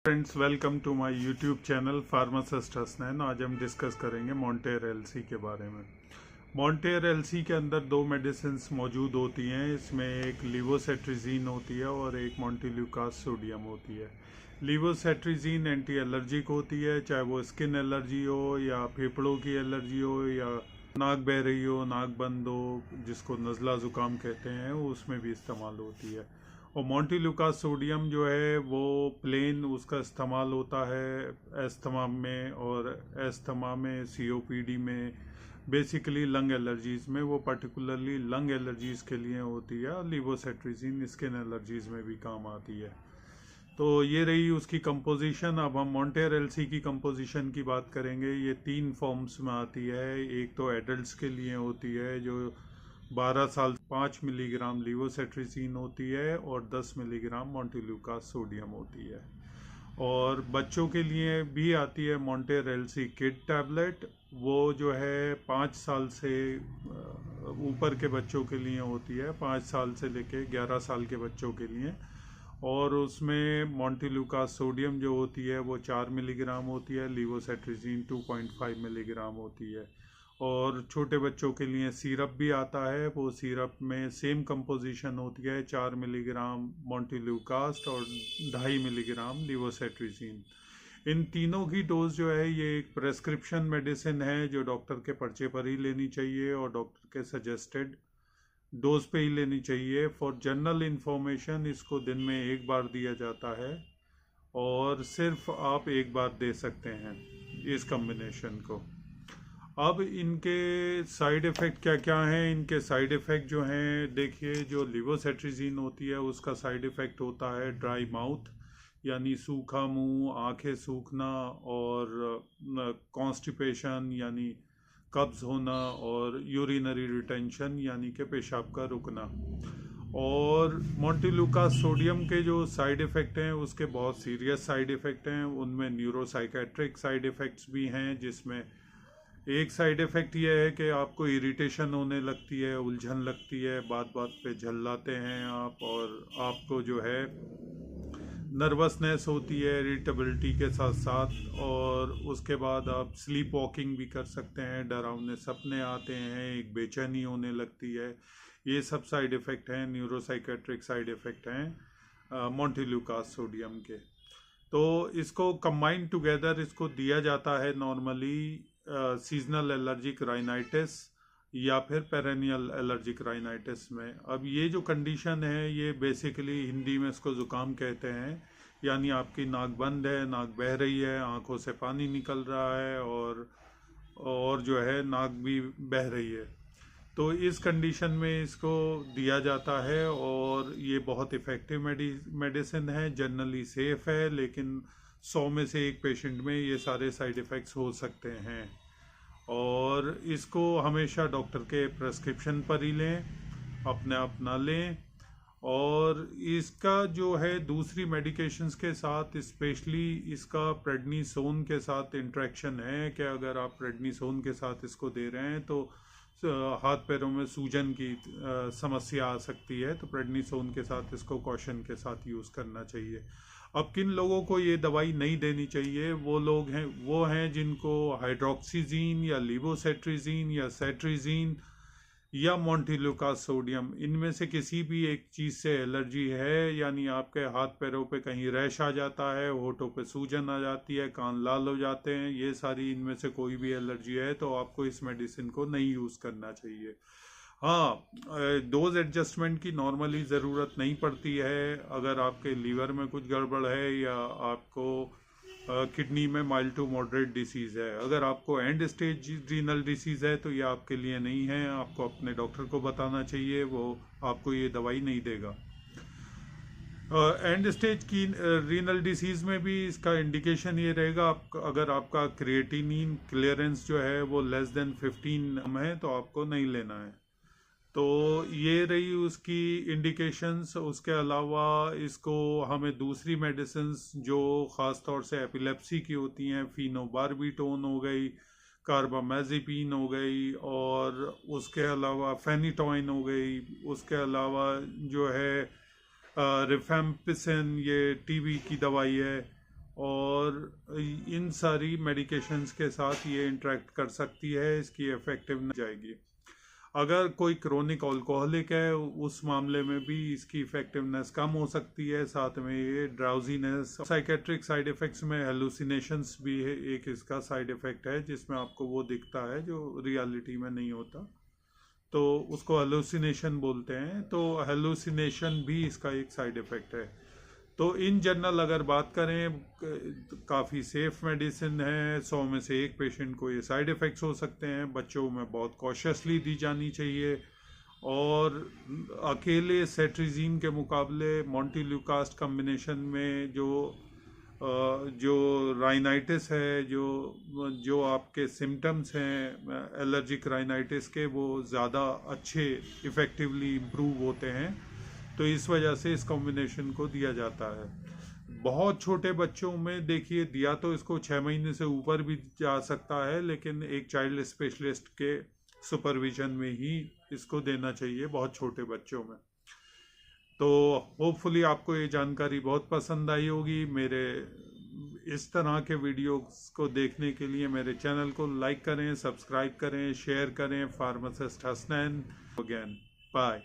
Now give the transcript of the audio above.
Friends, welcome to my YouTube channel pharmacist Hasnain. आज हम discuss करेंगे मॉन्टेर एलसी के बारे में। मॉन्टेर एलसी के अंदर दो मेडिसिन्स मौजूद होती हैं। इसमें एक लीवोसेट्रिजीन होती है और एक मॉन्टेल्यूकास सोडियम होती है। लीवोसेट्रिजीन एंटी एलर्जिक होती है, चाहे वो स्किन एलर्जी हो या फेफड़ों की एलर्जी हो या नाक बह रही हो, नाक बंद हो, जिसको नज़ला ज़ुकाम कहते हैं, उसमें भी इस्तेमाल होती है। और मॉन्टेल्यूकास सोडियम जो है वो प्लेन उसका इस्तेमाल होता है अस्थमा में, और अस्थमा में, सीओपीडी में, बेसिकली लंग एलर्जीज़ में, वो पर्टिकुलरली लंग एलर्जीज़ के लिए होती है। लीवोसेट्रिजीन स्किन एलर्जीज़ में भी काम आती है। तो ये रही उसकी कंपोजिशन। अब हम मॉन्टेर एलसी की कंपोजिशन की बात करेंगे। ये 3 फॉर्म्स में आती है। एक तो एडल्ट्स के लिए होती है जो 12 साल 5 मिलीग्राम लीवोसेट्रिजीन होती है और 10 मिलीग्राम मॉन्टेल्यूकास सोडियम होती है। और बच्चों के लिए भी आती है मॉन्टेर एलसी किड टैबलेट। वो जो है 5 साल से ऊपर के बच्चों के लिए होती है, 5 साल से लेके 11 साल के बच्चों के लिए। और उसमें मॉन्टेल्यूकास सोडियम जो होती है वो 4 मिलीग्राम होती है, लीवोसेट्रिजीन 2.5 मिलीग्राम होती है। और छोटे बच्चों के लिए सिरप भी आता है। वो सिरप में सेम कंपोजिशन होती है, 4 मिलीग्राम मॉन्टेल्यूकास और 2.5 मिलीग्राम लीवोसेट्रिजीन। इन तीनों की डोज जो है ये एक प्रेस्क्रिप्शन मेडिसिन है जो डॉक्टर के पर्चे पर ही लेनी चाहिए और डॉक्टर के सजेस्टेड डोज पे ही लेनी चाहिए। फॉर जनरल इंफॉर्मेशन इसको दिन में एक बार दिया जाता है और सिर्फ आप एक बार दे सकते हैं इस कॉम्बिनेशन को। अब इनके साइड इफ़ेक्ट क्या क्या हैं? इनके साइड इफ़ेक्ट जो हैं, देखिए, जो लीवोसेट्रिजीन होती है उसका साइड इफ़ेक्ट होता है ड्राई माउथ, यानी सूखा मुंह, आंखें सूखना, और कॉन्स्टिपेशन यानी कब्ज़ होना, और यूरिनरी रिटेंशन यानी कि पेशाब का रुकना। और मॉन्टेल्यूकास सोडियम के जो साइड इफ़ेक्ट हैं उसके बहुत सीरियस साइड इफ़ेक्ट हैं। उनमें न्यूरोसाइकेट्रिक साइड इफ़ेक्ट्स भी हैं, जिसमें एक साइड इफ़ेक्ट ये है कि आपको इरिटेशन होने लगती है, उलझन लगती है, बात बात पे झल्लाते हैं आप, और आपको जो है नर्वसनेस होती है इरिटेबिलिटी के साथ साथ। और उसके बाद आप स्लीप वॉकिंग भी कर सकते हैं, डरावने सपने आते हैं, एक बेचैनी होने लगती है। ये सब साइड इफ़ेक्ट हैं, न्यूरोसाइकेट्रिक साइड इफ़ेक्ट हैं मॉन्टेल्यूकास सोडियम के। तो इसको कंबाइन टुगेदर इसको दिया जाता है नॉर्मली सीजनल एलर्जिक राइनाइटिस या फिर पेरेनियल एलर्जिक राइनाइटिस में। अब ये जो कंडीशन है ये बेसिकली हिंदी में इसको ज़ुकाम कहते हैं, यानी आपकी नाक बंद है, नाक बह रही है, आंखों से पानी निकल रहा है, और जो है नाक भी बह रही है। तो इस कंडीशन में इसको दिया जाता है और ये बहुत इफ़ेक्टिव मेडिसिन है, जनरली सेफ़ है, लेकिन 100 में से एक पेशेंट में ये सारे साइड इफ़ेक्ट्स हो सकते हैं। और इसको हमेशा डॉक्टर के प्रेस्क्रिप्शन पर ही लें, अपने आप ना लें। और इसका जो है दूसरी मेडिकेशंस के साथ, स्पेशली इसका प्रेडनिसोन के साथ इंटरेक्शन है कि अगर आप प्रेडनिसोन के साथ इसको दे रहे हैं तो हाथ पैरों में सूजन की समस्या आ सकती है। तो प्रेडनिसोन के साथ इसको कॉशन के साथ यूज़ करना चाहिए। अब किन लोगों को ये दवाई नहीं देनी चाहिए? वो हैं जिनको हाइड्रोक्सीजीन या लीवोसेट्रिजीन या सेट्रिजीन या मॉन्टेल्यूकास सोडियम, इनमें से किसी भी एक चीज़ से एलर्जी है, यानी आपके हाथ पैरों पे कहीं रैश आ जाता है, होठों पे सूजन आ जाती है, कान लाल हो जाते हैं, ये सारी इनमें से कोई भी एलर्जी है तो आपको इस मेडिसिन को नहीं यूज़ करना चाहिए। हाँ, डोज एडजस्टमेंट की नॉर्मली ज़रूरत नहीं पड़ती है अगर आपके लीवर में कुछ गड़बड़ है या आपको किडनी में माइल्ड टू मॉडरेट डिसीज़ है। अगर आपको एंड स्टेज रीनल डिसीज़ है तो ये आपके लिए नहीं है, आपको अपने डॉक्टर को बताना चाहिए, वो आपको ये दवाई नहीं देगा। एंड स्टेज की रीनल डिसीज़ में भी इसका इंडिकेशन ये रहेगा, अगर आपका क्रिएटिनिन क्लियरेंस जो है वो लेस देन 15 है तो आपको नहीं लेना है। तो ये रही उसकी इंडिकेशंस। उसके अलावा इसको हमें दूसरी मेडिसिन्स जो ख़ास तौर से एपिलेप्सी की होती हैं, फिनोबार्बिटोन हो गई, कार्बामेज़ेपिन हो गई, और उसके अलावा फेनिटोइन हो गई, उसके अलावा जो है रिफेम्पिसिन, ये टीबी की दवाई है, और इन सारी मेडिकेशंस के साथ ये इंटरेक्ट कर सकती है, इसकी इफेक्टिवनेस जाएगी। अगर कोई क्रोनिक अल्कोहलिक है उस मामले में भी इसकी इफेक्टिवनेस कम हो सकती है। साथ में ये ड्राउजीनेस, साइकेट्रिक साइड इफेक्ट्स में हेलुसिनेशंस भी है, एक इसका साइड इफेक्ट है जिसमें आपको वो दिखता है जो रियलिटी में नहीं होता, तो उसको हेलुसिनेशन बोलते हैं। तो हेलुसिनेशन भी इसका एक साइड इफेक्ट है। तो इन जनरल अगर बात करें, काफ़ी सेफ मेडिसिन है। 100 में से एक पेशेंट को ये साइड इफ़ेक्ट्स हो सकते हैं। बच्चों में बहुत कॉशियसली दी जानी चाहिए। और अकेले सेट्रिजीन के मुकाबले मोंटेल्यूकास्ट कम्बिनेशन में जो राइनाइटिस है, जो आपके सिम्टम्स हैं एलर्जिक राइनाइटिस के, वो ज़्यादा अच्छे इफ़ेक्टिवली इम्प्रूव होते हैं। तो इस वजह से इस कॉम्बिनेशन को दिया जाता है। बहुत छोटे बच्चों में देखिए दिया तो इसको 6 महीने से ऊपर भी जा सकता है, लेकिन एक चाइल्ड स्पेशलिस्ट के सुपरविजन में ही इसको देना चाहिए बहुत छोटे बच्चों में। तो होपफुली आपको ये जानकारी बहुत पसंद आई होगी। मेरे इस तरह के वीडियोस को देखने के लिए मेरे चैनल को लाइक करें, सब्सक्राइब करें, शेयर करें। Pharmacist Hasnain again, bye.